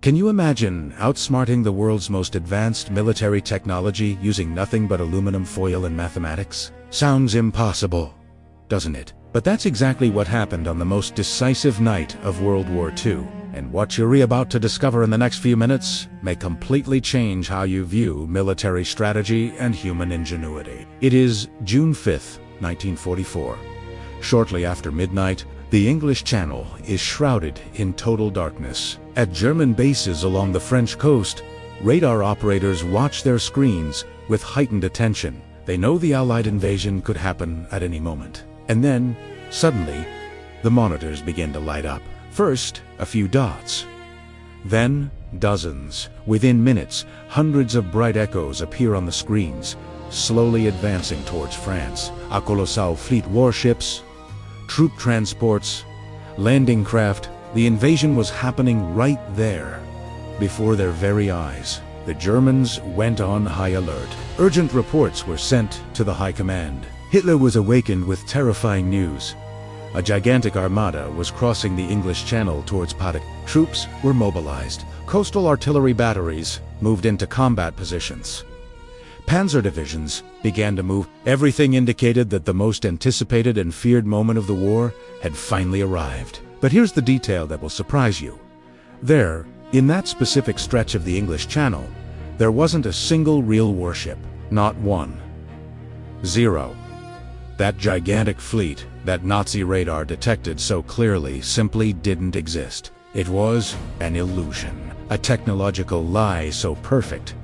Can you imagine outsmarting the world's most advanced military technology using nothing but aluminum foil and mathematics? Sounds impossible, doesn't it? But that's exactly what happened on the most decisive night of World War II. And what you're about to discover in the next few minutes may completely change how you view military strategy and human ingenuity. It is June 5th, 1944. Shortly after midnight, the English Channel is shrouded in total darkness. At German bases along the French coast, radar operators watch their screens with heightened attention. They know the Allied invasion could happen at any moment. And then, suddenly, the monitors begin to light up. First, a few dots. Then, dozens. Within minutes, hundreds of bright echoes appear on the screens, slowly advancing towards France. A colossal fleet warships, troop transports, landing craft. The invasion was happening right there, before their very eyes. The Germans went on high alert. Urgent reports were sent to the High Command. Hitler was awakened with terrifying news. A gigantic armada was crossing the English Channel towards Paddock. Troops were mobilized. Coastal artillery batteries moved into combat positions. Panzer divisions began to move. Everything indicated that the most anticipated and feared moment of the war had finally arrived. But here's the detail that will surprise you. There, in that specific stretch of the English Channel, there wasn't a single real warship. Not one. Zero. That gigantic fleet that Nazi radar detected so clearly simply didn't exist. It was an illusion. A technological lie so perfect,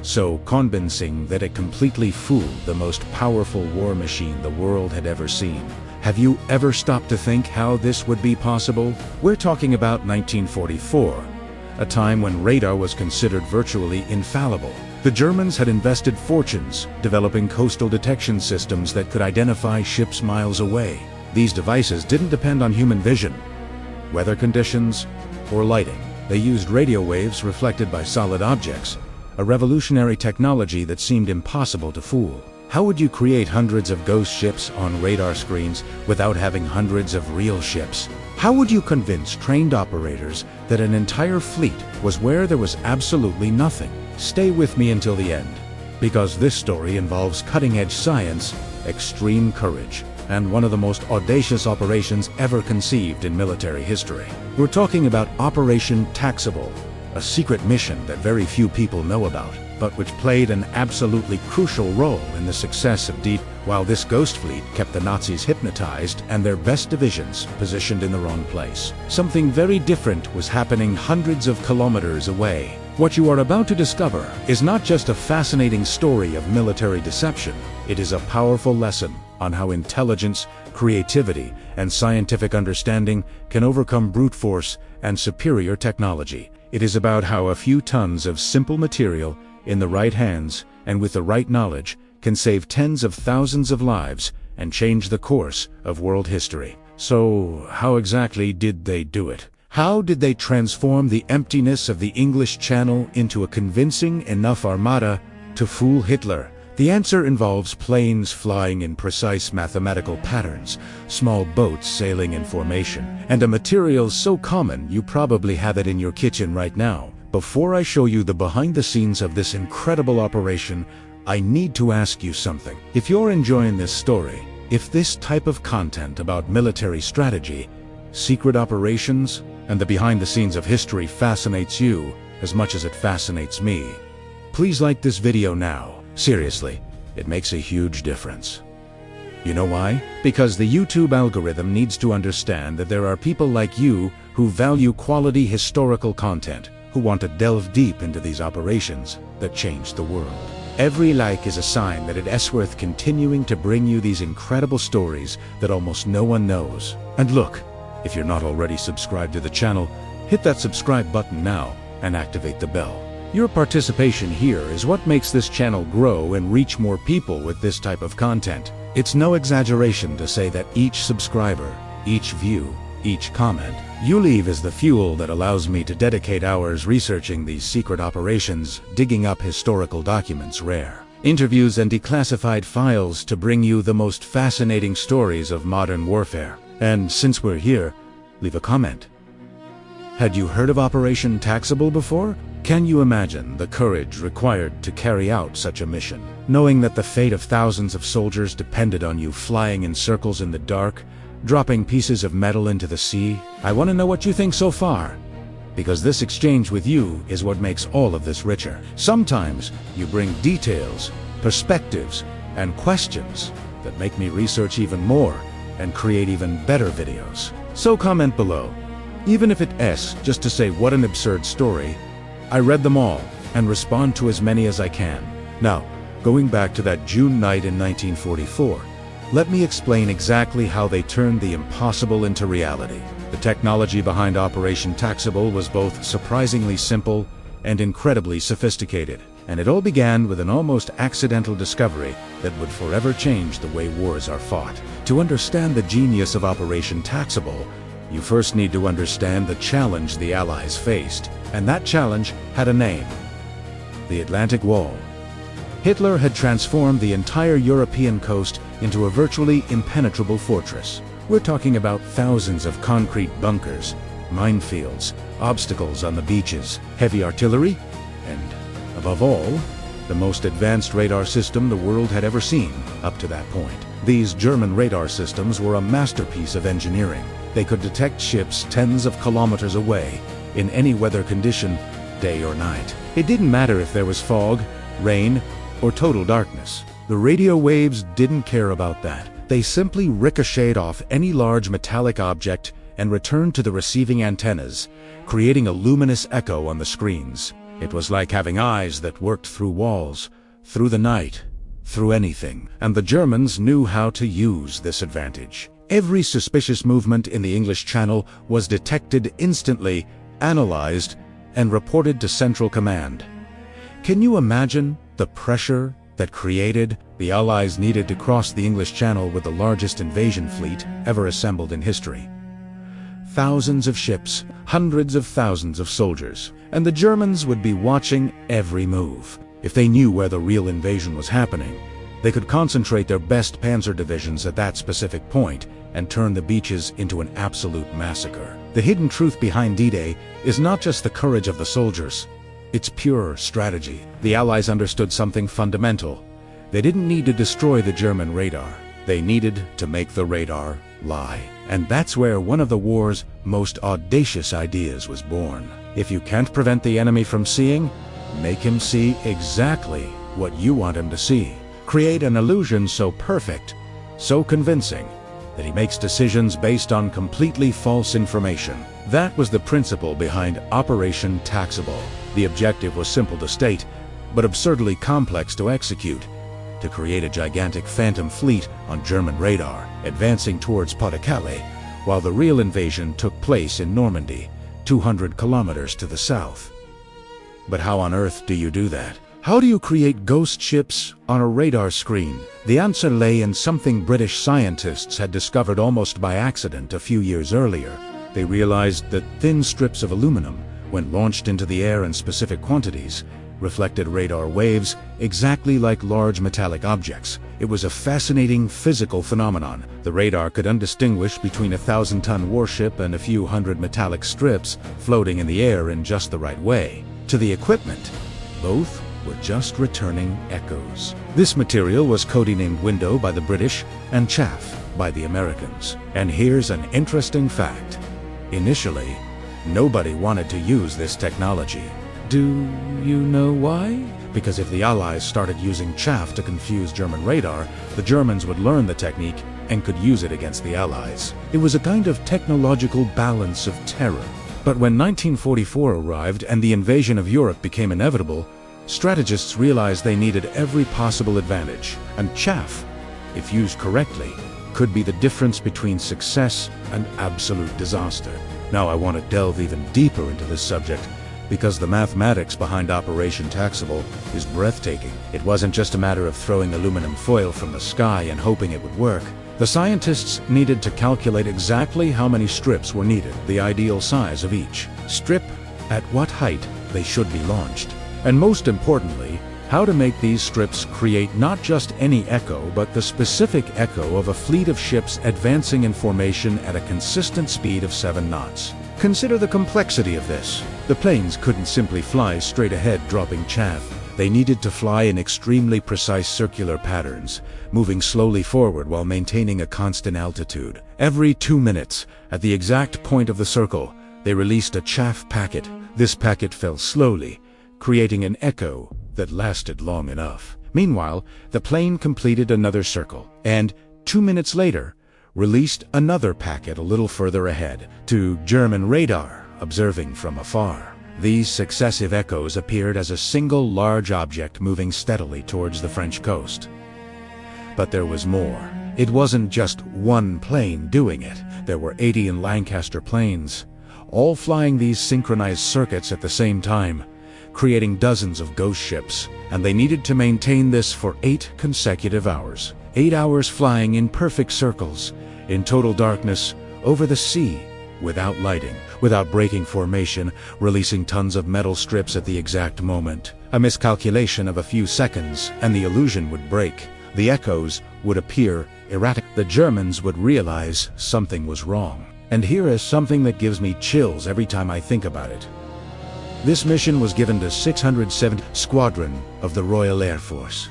so convincing that it completely fooled the most powerful war machine the world had ever seen. Have you ever stopped to think how this would be possible? We're talking about 1944, a time when radar was considered virtually infallible. The Germans had invested fortunes developing coastal detection systems that could identify ships miles away. These devices didn't depend on human vision, weather conditions, or lighting. They used radio waves reflected by solid objects, a revolutionary technology that seemed impossible to fool. How would you create hundreds of ghost ships on radar screens without having hundreds of real ships? How would you convince trained operators that an entire fleet was where there was absolutely nothing? Stay with me until the end, because this story involves cutting-edge science, extreme courage, and one of the most audacious operations ever conceived in military history. We're talking about Operation Taxable, a secret mission that very few people know about, but which played an absolutely crucial role in the success of D. While this ghost fleet kept the Nazis hypnotized and their best divisions positioned in the wrong place. Something very different was happening hundreds of kilometers away. What you are about to discover is not just a fascinating story of military deception, it is a powerful lesson on how intelligence, creativity, and scientific understanding can overcome brute force and superior technology. It is about how a few tons of simple material in the right hands and with the right knowledge can save tens of thousands of lives and change the course of world history. So, how exactly did they do it? How did they transform the emptiness of the English Channel into a convincing enough armada to fool Hitler? The answer involves planes flying in precise mathematical patterns, small boats sailing in formation, and a material so common you probably have it in your kitchen right now. Before I show you the behind the scenes of this incredible operation, I need to ask you something. If you're enjoying this story, if this type of content about military strategy, secret operations, and the behind the scenes of history fascinates you as much as it fascinates me, please like this video now. Seriously, it makes a huge difference. You know why? Because the YouTube algorithm needs to understand that there are people like you who value quality historical content, who want to delve deep into these operations that changed the world. Every like is a sign that it's worth continuing to bring you these incredible stories that almost no one knows. And look, if you're not already subscribed to the channel, hit that subscribe button now and activate the bell. Your participation here is what makes this channel grow and reach more people with this type of content. It's no exaggeration to say that each subscriber, each view, each comment you leave is the fuel that allows me to dedicate hours researching these secret operations, digging up historical documents, rare interviews and declassified files to bring you the most fascinating stories of modern warfare. And since we're here, leave a comment. Had you heard of Operation Taxable before? Can you imagine the courage required to carry out such a mission? Knowing that the fate of thousands of soldiers depended on you flying in circles in the dark, dropping pieces of metal into the sea? I want to know what you think so far, because this exchange with you is what makes all of this richer. Sometimes you bring details, perspectives, and questions that make me research even more and create even better videos. So comment below, even if it's just to say what an absurd story. I read them all and respond to as many as I can. Now, going back to that June night in 1944, let me explain exactly how they turned the impossible into reality. The technology behind Operation Taxable was both surprisingly simple and incredibly sophisticated, and it all began with an almost accidental discovery that would forever change the way wars are fought. To understand the genius of Operation Taxable, you first need to understand the challenge the Allies faced, and that challenge had a name: the Atlantic Wall. Hitler had transformed the entire European coast into a virtually impenetrable fortress. We're talking about thousands of concrete bunkers, minefields, obstacles on the beaches, heavy artillery, and, above all, the most advanced radar system the world had ever seen up to that point. These German radar systems were a masterpiece of engineering. They could detect ships tens of kilometers away, in any weather condition, day or night. It didn't matter if there was fog, rain, or total darkness. The radio waves didn't care about that. They simply ricocheted off any large metallic object and returned to the receiving antennas, creating a luminous echo on the screens. It was like having eyes that worked through walls, through the night, through anything. And the Germans knew how to use this advantage. Every suspicious movement in the English Channel was detected instantly, analyzed, and reported to Central Command. Can you imagine the pressure that created? The Allies needed to cross the English Channel with the largest invasion fleet ever assembled in history. Thousands of ships, hundreds of thousands of soldiers, and the Germans would be watching every move. If they knew where the real invasion was happening, they could concentrate their best panzer divisions at that specific point and turn the beaches into an absolute massacre. The hidden truth behind D-Day is not just the courage of the soldiers. It's pure strategy. The Allies understood something fundamental. They didn't need to destroy the German radar. They needed to make the radar lie. And that's where one of the war's most audacious ideas was born. If you can't prevent the enemy from seeing, make him see exactly what you want him to see. Create an illusion so perfect, so convincing, that he makes decisions based on completely false information. That was the principle behind Operation Taxable. The objective was simple to state, but absurdly complex to execute: to create a gigantic phantom fleet on German radar, advancing towards Pas-de-Calais, while the real invasion took place in Normandy, 200 kilometers to the south. But how on earth do you do that? How do you create ghost ships on a radar screen? The answer lay in something British scientists had discovered almost by accident a few years earlier. They realized that thin strips of aluminum, when launched into the air in specific quantities, reflected radar waves exactly like large metallic objects. It was a fascinating physical phenomenon. The radar could undistinguish between a 1,000-ton warship and a few hundred metallic strips floating in the air in just the right way. To the equipment, both were just returning echoes. This material was codenamed window by the British and chaff by the Americans. And here's an interesting fact. Initially, nobody wanted to use this technology. Do you know why? Because if the Allies started using chaff to confuse German radar, the Germans would learn the technique and could use it against the Allies. It was a kind of technological balance of terror. But when 1944 arrived and the invasion of Europe became inevitable, strategists realized they needed every possible advantage. And chaff, if used correctly, could be the difference between success and absolute disaster. Now I want to delve even deeper into this subject, because the mathematics behind Operation Taxable is breathtaking. It wasn't just a matter of throwing aluminum foil from the sky and hoping it would work. The scientists needed to calculate exactly how many strips were needed, the ideal size of each strip, at what height they should be launched, and most importantly, how to make these strips create not just any echo, but the specific echo of a fleet of ships advancing in formation at a consistent speed of 7 knots. Consider the complexity of this. The planes couldn't simply fly straight ahead dropping chaff. They needed to fly in extremely precise circular patterns, moving slowly forward while maintaining a constant altitude. Every 2 minutes, at the exact point of the circle, they released a chaff packet. This packet fell slowly, creating an echo that lasted long enough. Meanwhile, the plane completed another circle, and 2 minutes later, released another packet a little further ahead to German radar, observing from afar. These successive echoes appeared as a single large object moving steadily towards the French coast. But there was more. It wasn't just one plane doing it. There were 80 Lancaster planes, all flying these synchronized circuits at the same time, creating dozens of ghost ships, and they needed to maintain this for 8 consecutive hours. 8 hours flying in perfect circles, in total darkness, over the sea, without lighting, without breaking formation, releasing tons of metal strips at the exact moment. A miscalculation of a few seconds, and the illusion would break. The echoes would appear erratic. The Germans would realize something was wrong. And here is something that gives me chills every time I think about it. This mission was given to 670th Squadron of the Royal Air Force.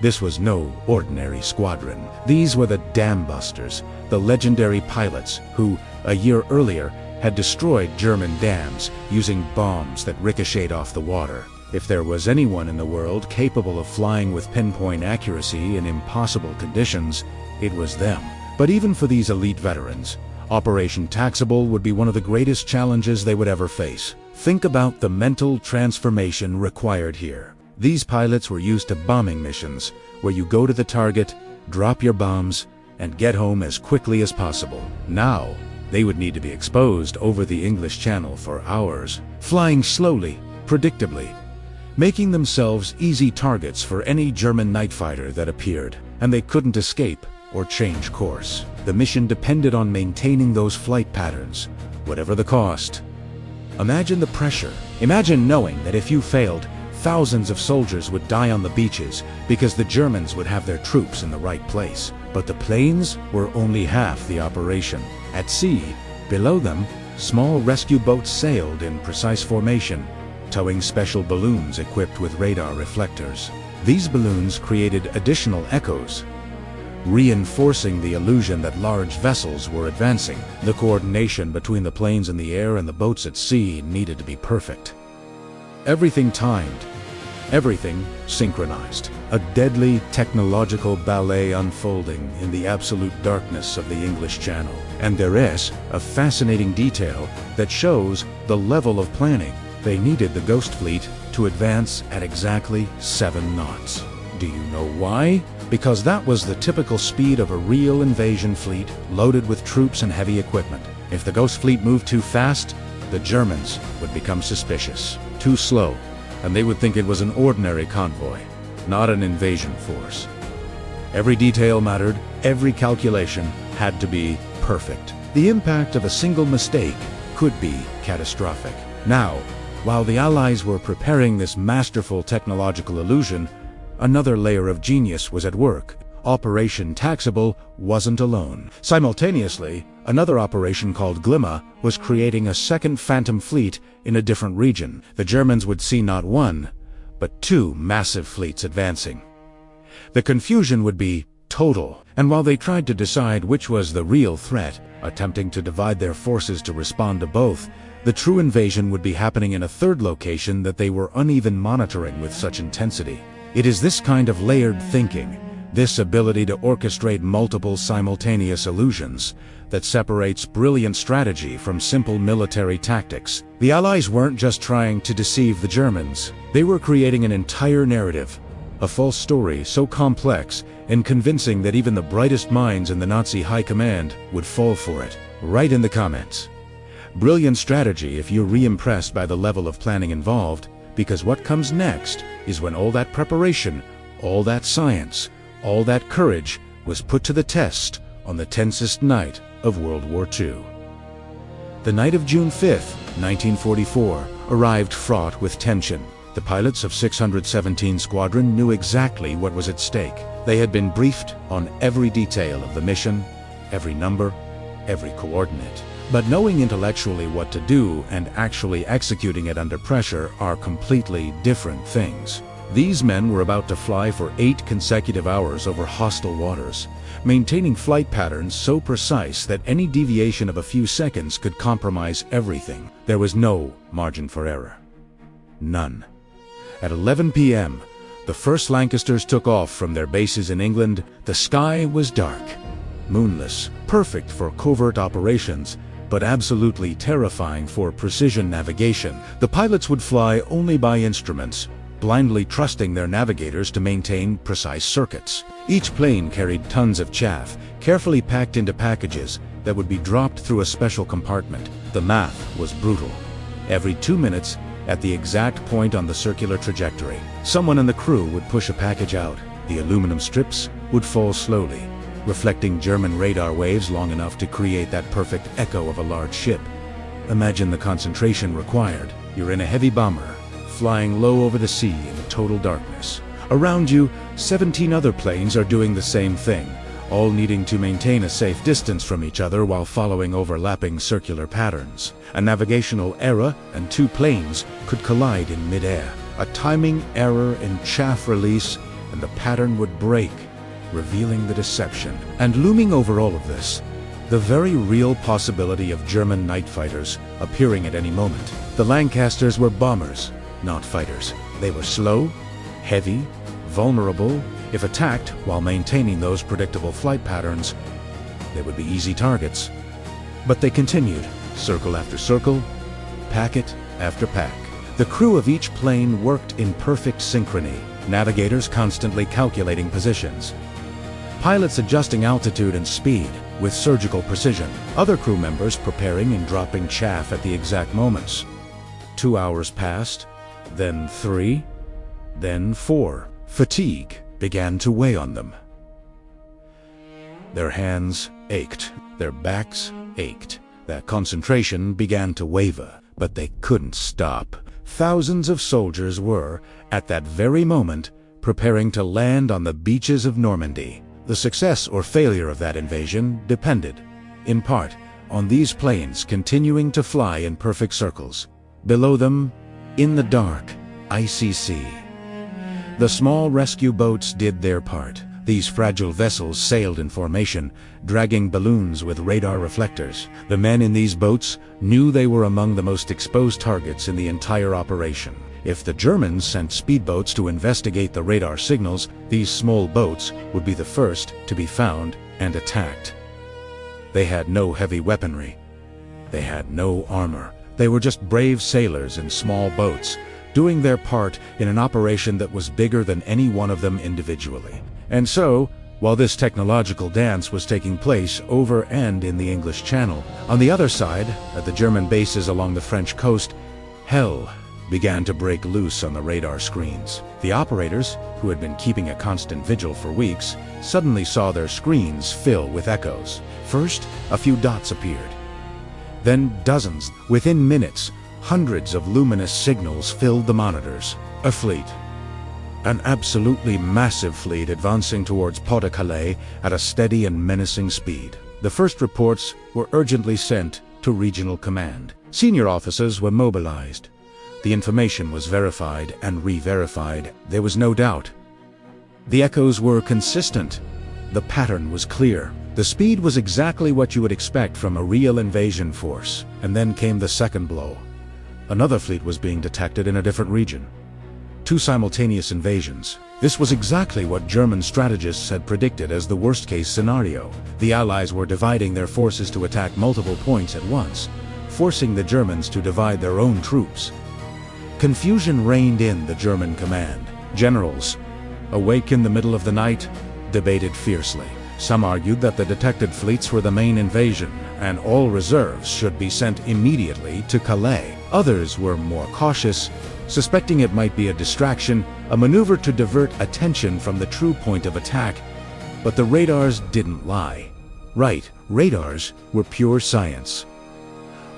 This was no ordinary squadron. These were the Dam Busters, the legendary pilots who, a year earlier, had destroyed German dams using bombs that ricocheted off the water. If there was anyone in the world capable of flying with pinpoint accuracy in impossible conditions, it was them. But even for these elite veterans, Operation Taxable would be one of the greatest challenges they would ever face. Think about the mental transformation required here. These pilots were used to bombing missions, where you go to the target, drop your bombs, and get home as quickly as possible. Now, they would need to be exposed over the English Channel for hours, flying slowly, predictably, making themselves easy targets for any German night fighter that appeared, and they couldn't escape or change course. The mission depended on maintaining those flight patterns, whatever the cost. Imagine the pressure. Imagine knowing that if you failed, thousands of soldiers would die on the beaches because the Germans would have their troops in the right place. But the planes were only half the operation. At sea, below them, small rescue boats sailed in precise formation, towing special balloons equipped with radar reflectors. These balloons created additional echoes, reinforcing the illusion that large vessels were advancing. The coordination between the planes in the air and the boats at sea needed to be perfect. Everything timed, everything synchronized. A deadly technological ballet unfolding in the absolute darkness of the English Channel. And there is a fascinating detail that shows the level of planning. They needed the Ghost Fleet to advance at exactly 7 knots. Do you know why? Because that was the typical speed of a real invasion fleet loaded with troops and heavy equipment. If the Ghost Fleet moved too fast, the Germans would become suspicious. Too slow, and they would think it was an ordinary convoy, not an invasion force. Every detail mattered, every calculation had to be perfect. The impact of a single mistake could be catastrophic. Now, while the Allies were preparing this masterful technological illusion, another layer of genius was at work. Operation Taxable wasn't alone. Simultaneously, another operation called Glimma was creating a second Phantom fleet in a different region. The Germans would see not one, but 2 massive fleets advancing. The confusion would be total, and while they tried to decide which was the real threat, attempting to divide their forces to respond to both, the true invasion would be happening in a third location that they were uneven monitoring with such intensity. It is this kind of layered thinking, this ability to orchestrate multiple simultaneous illusions, that separates brilliant strategy from simple military tactics. The Allies weren't just trying to deceive the Germans. They were creating an entire narrative, a false story so complex and convincing that even the brightest minds in the Nazi high command would fall for it. Write in the comments. Brilliant strategy if you're re-impressed by the level of planning involved, because what comes next is when all that preparation, all that science, all that courage was put to the test on the tensest night of World War II. The night of June 5th, 1944, arrived fraught with tension. The pilots of 617 Squadron knew exactly what was at stake. They had been briefed on every detail of the mission, every number, every coordinate. But knowing intellectually what to do and actually executing it under pressure are completely different things. These men were about to fly for 8 consecutive hours over hostile waters, maintaining flight patterns so precise that any deviation of a few seconds could compromise everything. There was no margin for error. None. At 11 p.m., the first Lancasters took off from their bases in England. The sky was dark, moonless, perfect for covert operations, but absolutely terrifying for precision navigation. The pilots would fly only by instruments, blindly trusting their navigators to maintain precise circuits. Each plane carried tons of chaff, carefully packed into packages that would be dropped through a special compartment. The math was brutal. Every 2 minutes, at the exact point on the circular trajectory, someone in the crew would push a package out. The aluminum strips would fall slowly, reflecting German radar waves long enough to create that perfect echo of a large ship. Imagine the concentration required. You're in a heavy bomber, flying low over the sea in total darkness. Around you, 17 other planes are doing the same thing, all needing to maintain a safe distance from each other while following overlapping circular patterns. A navigational error and 2 planes could collide in midair. A timing error in chaff release and the pattern would break, revealing the deception. And looming over all of this, the very real possibility of German night fighters appearing at any moment. The Lancasters were bombers, not fighters. They were slow, heavy, vulnerable. If attacked while maintaining those predictable flight patterns, they would be easy targets. But they continued, circle after circle, packet after pack. The crew of each plane worked in perfect synchrony, navigators constantly calculating positions, pilots adjusting altitude and speed with surgical precision, other crew members preparing and dropping chaff at the exact moments. 2 hours passed, then 3, then 4. Fatigue began to weigh on them. Their hands ached, their backs ached. Their concentration began to waver, but they couldn't stop. Thousands of soldiers were, at that very moment, preparing to land on the beaches of Normandy. The success or failure of that invasion depended, in part, on these planes continuing to fly in perfect circles. Below them, in the dark, icy sea. The small rescue boats did their part. These fragile vessels sailed in formation, dragging balloons with radar reflectors. The men in these boats knew they were among the most exposed targets in the entire operation. If the Germans sent speedboats to investigate the radar signals, these small boats would be the first to be found and attacked. They had no heavy weaponry. They had no armor. They were just brave sailors in small boats, doing their part in an operation that was bigger than any one of them individually. And so, while this technological dance was taking place over and in the English Channel, on the other side, at the German bases along the French coast, hell began to break loose on the radar screens. The operators, who had been keeping a constant vigil for weeks, suddenly saw their screens fill with echoes. First, a few dots appeared. Then dozens. Within minutes, hundreds of luminous signals filled the monitors. A fleet. An absolutely massive fleet advancing towards Pas-de-Calais at a steady and menacing speed. The first reports were urgently sent to regional command. Senior officers were mobilized. The information was verified and re-verified. There was no doubt. The echoes were consistent. The pattern was clear. The speed was exactly what you would expect from a real invasion force. And then came the second blow. Another fleet was being detected in a different region. 2 simultaneous invasions. This was exactly what German strategists had predicted as the worst-case scenario. The Allies were dividing their forces to attack multiple points at once, forcing the Germans to divide their own troops. Confusion reigned in the German command. Generals, awake in the middle of the night, debated fiercely. Some argued that the detected fleets were the main invasion, and all reserves should be sent immediately to Calais. Others were more cautious, suspecting it might be a distraction, a maneuver to divert attention from the true point of attack. But the radars didn't lie. Right, radars were pure science.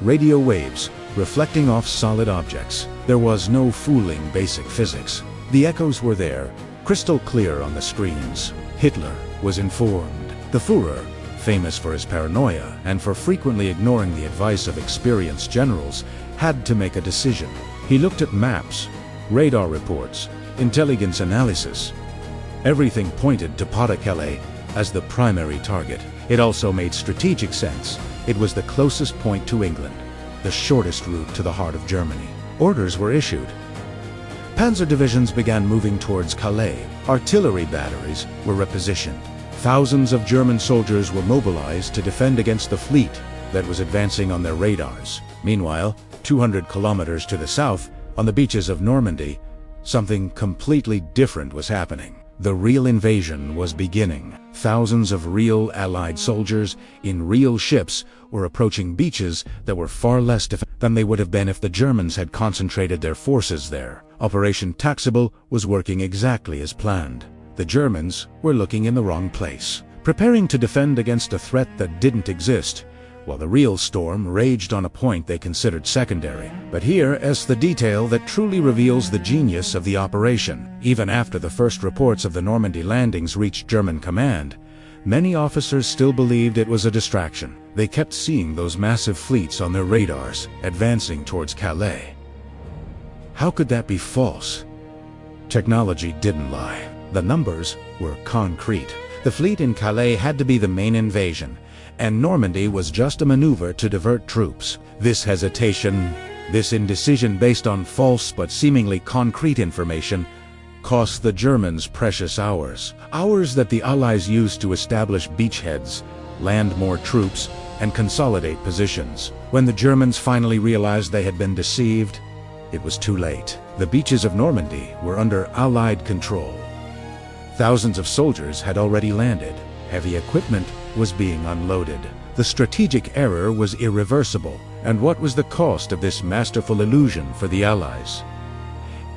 Radio waves reflecting off solid objects. There was no fooling basic physics. The echoes were there, crystal clear on the screens. Hitler was informed. The Führer famous for his paranoia and for frequently ignoring the advice of experienced generals, had to make a decision. He looked at maps, radar reports, intelligence analysis. Everything pointed to Pas-de-Calais as the primary target. It also made strategic sense. It was the closest point to England, the shortest route to the heart of Germany. Orders were issued. Panzer divisions began moving towards Calais. Artillery batteries were repositioned. Thousands of German soldiers were mobilized to defend against the fleet that was advancing on their radars. Meanwhile, 200 kilometers to the south, on the beaches of Normandy, something completely different was happening. The real invasion was beginning. Thousands of real Allied soldiers in real ships were approaching beaches that were far less than they would have been if the Germans had concentrated their forces there. Operation Taxable was working exactly as planned. The Germans were looking in the wrong place, preparing to defend against a threat that didn't exist, while the real storm raged on a point they considered secondary. But here is the detail that truly reveals the genius of the operation. Even after the first reports of the Normandy landings reached German command, many officers still believed it was a distraction. They kept seeing those massive fleets on their radars, advancing towards Calais. How could that be false? Technology didn't lie. The numbers were concrete. The fleet in Calais had to be the main invasion, and Normandy was just a maneuver to divert troops. This hesitation, this indecision based on false but seemingly concrete information, cost the Germans precious hours. Hours that the Allies used to establish beachheads, land more troops, and consolidate positions. When the Germans finally realized they had been deceived, it was too late. The beaches of Normandy were under Allied control. Thousands of soldiers had already landed. Heavy equipment was being unloaded. The strategic error was irreversible. And what was the cost of this masterful illusion for the Allies?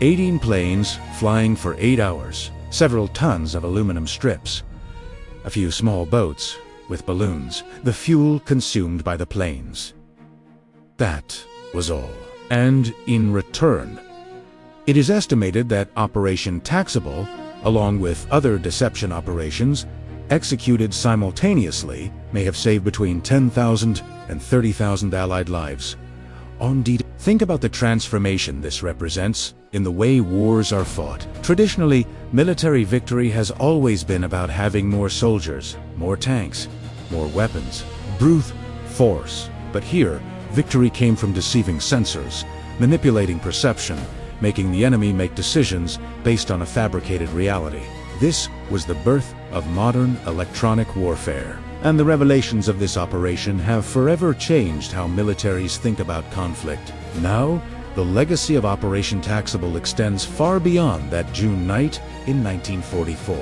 18 planes flying for 8 hours, several tons of aluminum strips, a few small boats with balloons, the fuel consumed by the planes. That was all. And in return, it is estimated that Operation Taxable, along with other deception operations executed simultaneously, may have saved between 10,000 and 30,000 Allied lives. Think about the transformation this represents in the way wars are fought. Traditionally, military victory has always been about having more soldiers, more tanks, more weapons, brute force. But here, victory came from deceiving sensors, manipulating perception, making the enemy make decisions based on a fabricated reality. This was the birth of modern electronic warfare. And the revelations of this operation have forever changed how militaries think about conflict. Now, the legacy of Operation Taxable extends far beyond that June night in 1944.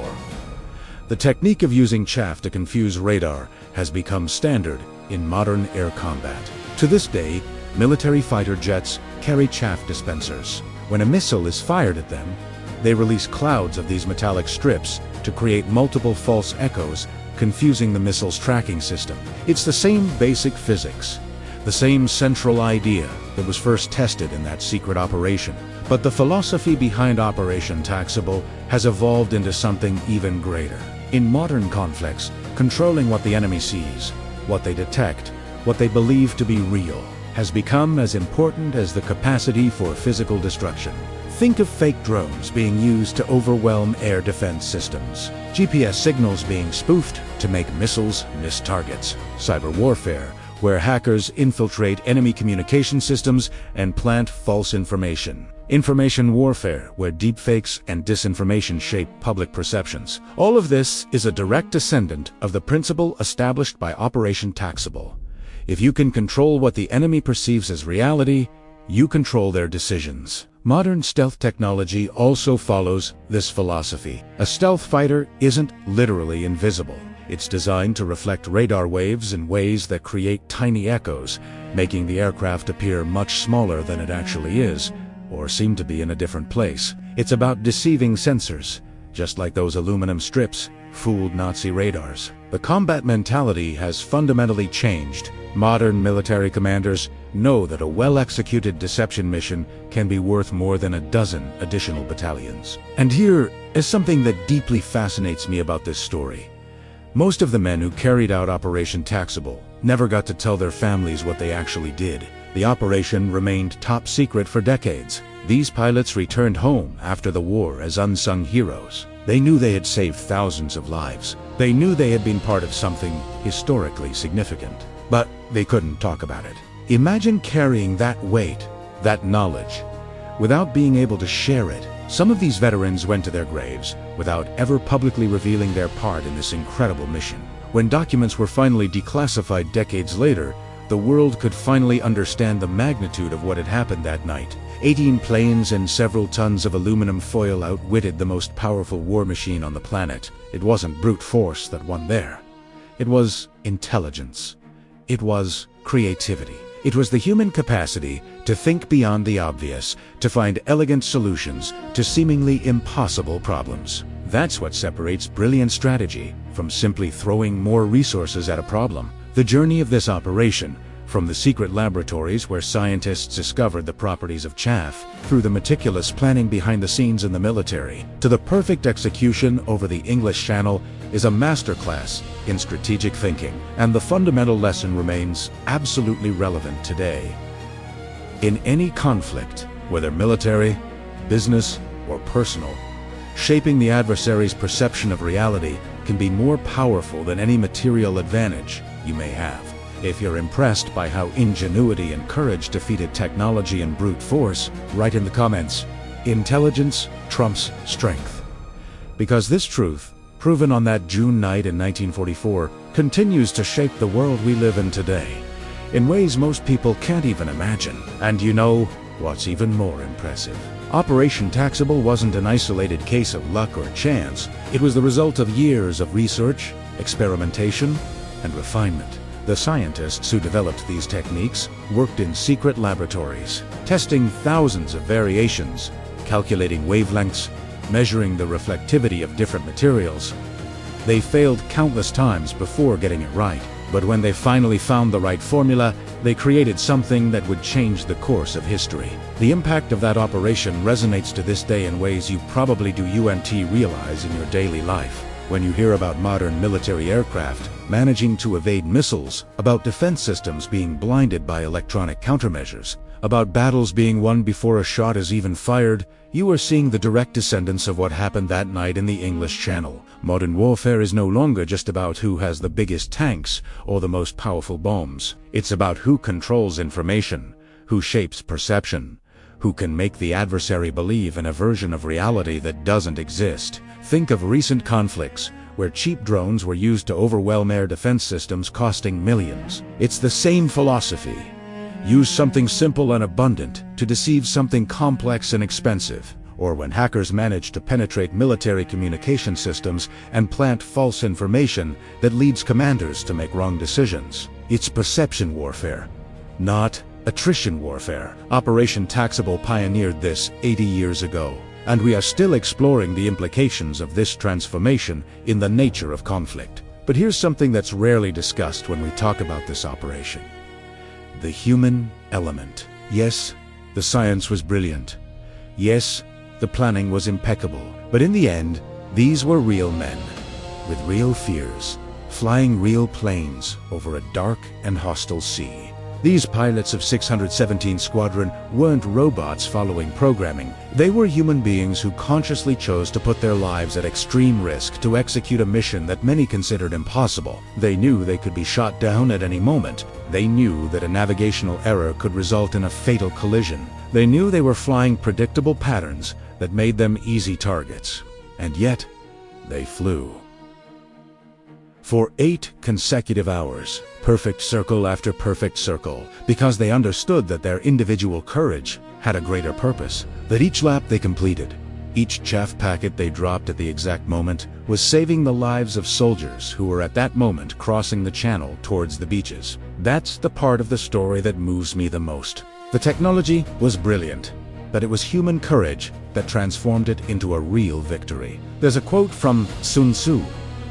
The technique of using chaff to confuse radar has become standard in modern air combat. To this day, military fighter jets carry chaff dispensers. When a missile is fired at them, they release clouds of these metallic strips to create multiple false echoes, confusing the missile's tracking system. It's the same basic physics, the same central idea that was first tested in that secret operation. But the philosophy behind Operation Taxable has evolved into something even greater. In modern conflicts, controlling what the enemy sees, what they detect, what they believe to be real, has become as important as the capacity for physical destruction. Think of fake drones being used to overwhelm air defense systems, GPS signals being spoofed to make missiles miss targets, cyber warfare, where hackers infiltrate enemy communication systems and plant false information, information warfare, where deepfakes and disinformation shape public perceptions. All of this is a direct descendant of the principle established by Operation Taxable. If you can control what the enemy perceives as reality, you control their decisions. Modern stealth technology also follows this philosophy. A stealth fighter isn't literally invisible. It's designed to reflect radar waves in ways that create tiny echoes, making the aircraft appear much smaller than it actually is, or seem to be in a different place. It's about deceiving sensors, just like those aluminum strips fooled Nazi radars. The combat mentality has fundamentally changed. Modern military commanders know that a well-executed deception mission can be worth more than a dozen additional battalions. And here is something that deeply fascinates me about this story. Most of the men who carried out Operation Taxable never got to tell their families what they actually did. The operation remained top secret for decades. These pilots returned home after the war as unsung heroes. They knew they had saved thousands of lives. They knew they had been part of something historically significant. But they couldn't talk about it. Imagine carrying that weight, that knowledge, without being able to share it. Some of these veterans went to their graves without ever publicly revealing their part in this incredible mission. When documents were finally declassified decades later, the world could finally understand the magnitude of what had happened that night. 18 planes and several tons of aluminum foil outwitted the most powerful war machine on the planet. It wasn't brute force that won there. It was intelligence. It was creativity. It was the human capacity to think beyond the obvious, to find elegant solutions to seemingly impossible problems. That's what separates brilliant strategy from simply throwing more resources at a problem. The journey of this operation, from the secret laboratories where scientists discovered the properties of chaff, through the meticulous planning behind the scenes in the military, to the perfect execution over the English Channel, is a masterclass in strategic thinking, and the fundamental lesson remains absolutely relevant today. In any conflict, whether military, business, or personal, shaping the adversary's perception of reality can be more powerful than any material advantage you may have. If you're impressed by how ingenuity and courage defeated technology and brute force, write in the comments, "Intelligence trumps strength." Because this truth, proven on that June night in 1944, continues to shape the world we live in today, in ways most people can't even imagine. And you know what's even more impressive? Operation Taxable wasn't an isolated case of luck or chance. It was the result of years of research, experimentation, and refinement. The scientists who developed these techniques worked in secret laboratories, testing thousands of variations, calculating wavelengths, measuring the reflectivity of different materials. They failed countless times before getting it right, but when they finally found the right formula, they created something that would change the course of history. The impact of that operation resonates to this day in ways you probably don't realize in your daily life. When you hear about modern military aircraft managing to evade missiles, about defense systems being blinded by electronic countermeasures, about battles being won before a shot is even fired, you are seeing the direct descendants of what happened that night in the English Channel. Modern warfare is no longer just about who has the biggest tanks or the most powerful bombs. It's about who controls information, who shapes perception, who can make the adversary believe in a version of reality that doesn't exist. Think of recent conflicts where cheap drones were used to overwhelm air defense systems costing millions. It's the same philosophy. Use something simple and abundant to deceive something complex and expensive. Or when hackers manage to penetrate military communication systems and plant false information that leads commanders to make wrong decisions. It's perception warfare, not attrition warfare. Operation Taxable pioneered this 80 years ago, and we are still exploring the implications of this transformation in the nature of conflict. But here's something that's rarely discussed when we talk about this operation: the human element. Yes, the science was brilliant. Yes, the planning was impeccable. But in the end, these were real men, with real fears, flying real planes over a dark and hostile sea. These pilots of 617 Squadron weren't robots following programming. They were human beings who consciously chose to put their lives at extreme risk to execute a mission that many considered impossible. They knew they could be shot down at any moment. They knew that a navigational error could result in a fatal collision. They knew they were flying predictable patterns that made them easy targets. And yet, they flew. For 8 consecutive hours, perfect circle after perfect circle, because they understood that their individual courage had a greater purpose, that each lap they completed, each chaff packet they dropped at the exact moment, was saving the lives of soldiers who were at that moment crossing the channel towards the beaches. That's the part of the story that moves me the most. The technology was brilliant, but it was human courage that transformed it into a real victory. There's a quote from Sun Tzu,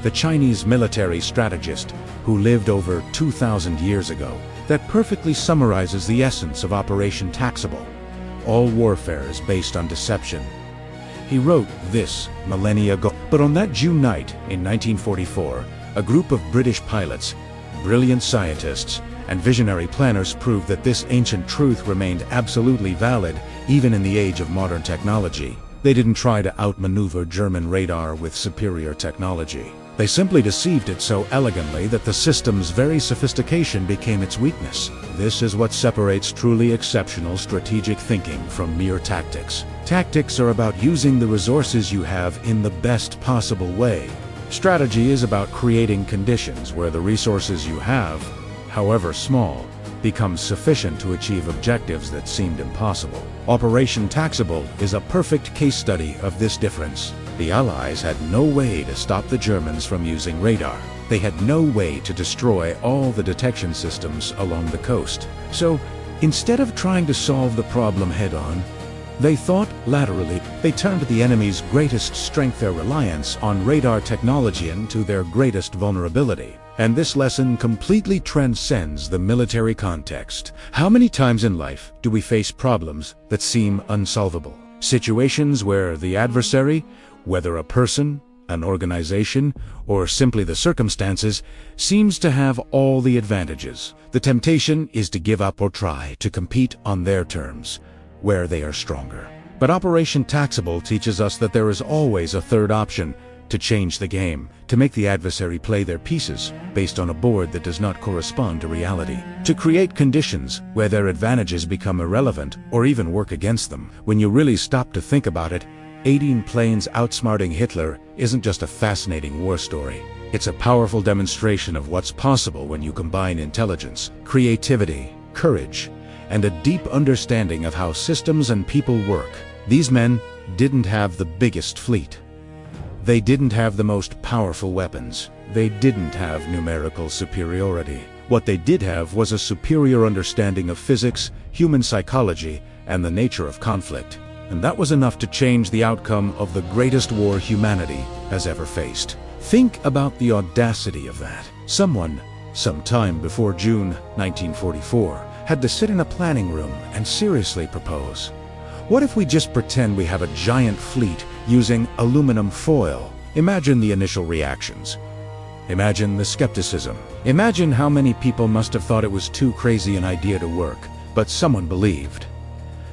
the Chinese military strategist who lived over 2,000 years ago, that perfectly summarizes the essence of Operation Taxable. All warfare is based on deception. He wrote this millennia ago. But on that June night in 1944, A group of British pilots, brilliant scientists, and visionary planners proved that this ancient truth remained absolutely valid even in the age of modern technology. They didn't try to outmaneuver German radar with superior technology. They simply deceived it so elegantly that the system's very sophistication became its weakness. This is what separates truly exceptional strategic thinking from mere tactics. Tactics are about using the resources you have in the best possible way. Strategy is about creating conditions where the resources you have, however small, becomes sufficient to achieve objectives that seemed impossible. Operation Taxable is a perfect case study of this difference. The Allies had no way to stop the Germans from using radar. They had no way to destroy all the detection systems along the coast. So, instead of trying to solve the problem head-on, they thought laterally. They turned the enemy's greatest strength, their reliance on radar technology, into their greatest vulnerability. And this lesson completely transcends the military context. How many times in life do we face problems that seem unsolvable? Situations where the adversary, whether a person, an organization, or simply the circumstances, seems to have all the advantages. The temptation is to give up or try to compete on their terms, where they are stronger. But Operation Taxable teaches us that there is always a third option: to change the game, to make the adversary play their pieces based on a board that does not correspond to reality, to create conditions where their advantages become irrelevant or even work against them. When you really stop to think about it, 18 planes outsmarting Hitler isn't just a fascinating war story. It's a powerful demonstration of what's possible when you combine intelligence, creativity, courage, and a deep understanding of how systems and people work. These men didn't have the biggest fleet. They didn't have the most powerful weapons. They didn't have numerical superiority. What they did have was a superior understanding of physics, human psychology, and the nature of conflict. And that was enough to change the outcome of the greatest war humanity has ever faced. Think about the audacity of that. Someone, sometime before June 1944, had to sit in a planning room and seriously propose, what if we just pretend we have a giant fleet using aluminum foil? Imagine the initial reactions. Imagine the skepticism. Imagine how many people must have thought it was too crazy an idea to work. But someone believed.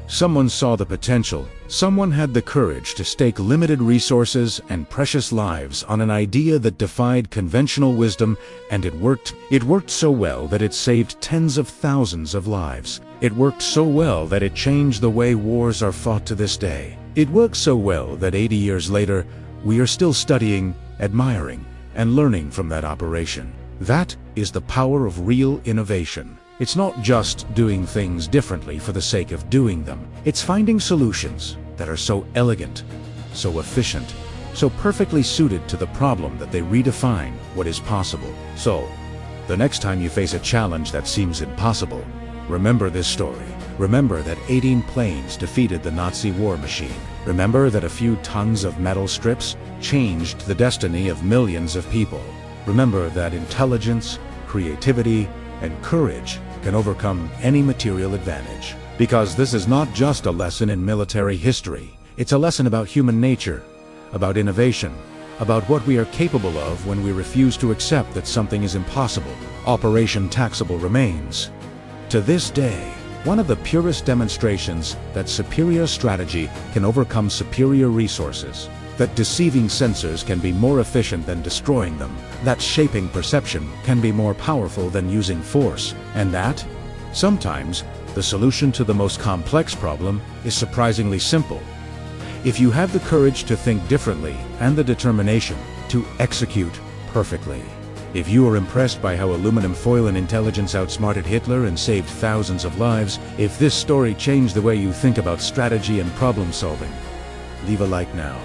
Someone saw the potential. Someone had the courage to stake limited resources and precious lives on an idea that defied conventional wisdom, and it worked. It worked so well that it saved tens of thousands of lives. It worked so well that it changed the way wars are fought to this day. It worked so well that 80 years later, we are still studying, admiring, and learning from that operation. That is the power of real innovation. It's not just doing things differently for the sake of doing them. It's finding solutions that are so elegant, so efficient, so perfectly suited to the problem that they redefine what is possible. So, the next time you face a challenge that seems impossible, remember this story. Remember that 18 planes defeated the Nazi war machine. Remember that a few tons of metal strips changed the destiny of millions of people. Remember that intelligence, creativity, and courage can overcome any material advantage. Because this is not just a lesson in military history. It's a lesson about human nature, about innovation, about what we are capable of when we refuse to accept that something is impossible. Operation Taxable remains, to this day, one of the purest demonstrations that superior strategy can overcome superior resources, that deceiving sensors can be more efficient than destroying them, that shaping perception can be more powerful than using force, and that, sometimes, the solution to the most complex problem is surprisingly simple. If you have the courage to think differently and the determination to execute perfectly. If you are impressed by how aluminum foil and intelligence outsmarted Hitler and saved thousands of lives, if this story changed the way you think about strategy and problem solving, leave a like now.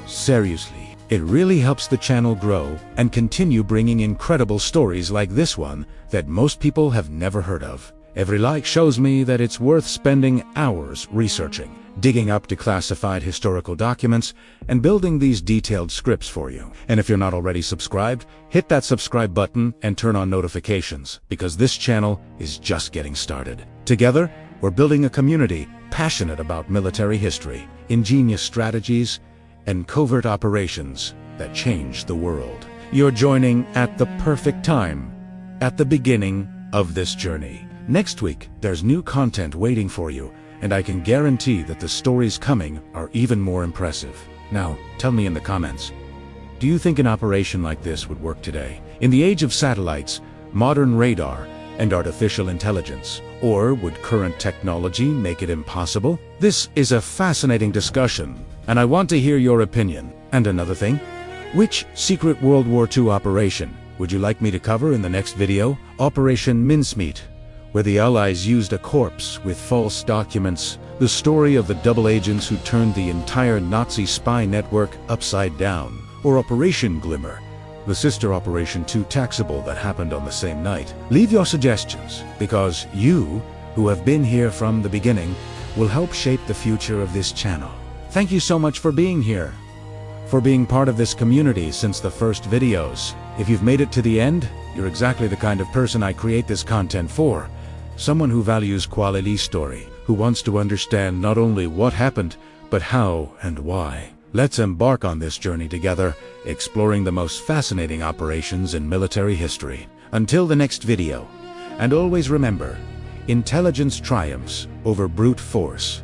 Seriously, it really helps the channel grow and continue bringing incredible stories like this one that most people have never heard of. Every like shows me that it's worth spending hours researching, digging up declassified historical documents, and building these detailed scripts for you. And if you're not already subscribed, hit that subscribe button and turn on notifications, because this channel is just getting started. Together, we're building a community passionate about military history, ingenious strategies, and covert operations that change the world. You're joining at the perfect time, at the beginning of this journey. Next week, there's new content waiting for you, and I can guarantee that the stories coming are even more impressive. Now, tell me in the comments, do you think an operation like this would work today, in the age of satellites, modern radar, and artificial intelligence? Or would current technology make it impossible? This is a fascinating discussion, and I want to hear your opinion. And another thing, which secret World War II operation would you like me to cover in the next video? Operation Mincemeat, where the Allies used a corpse with false documents, the story of the double agents who turned the entire Nazi spy network upside down. Or Operation Glimmer, the sister Operation Taxable that happened on the same night. Leave your suggestions, because you, who have been here from the beginning, will help shape the future of this channel. Thank you so much for being here, for being part of this community since the first videos. If you've made it to the end, you're exactly the kind of person I create this content for. Someone who values quality story, who wants to understand not only what happened, but how and why. Let's embark on this journey together, exploring the most fascinating operations in military history. Until the next video, and always remember, intelligence triumphs over brute force.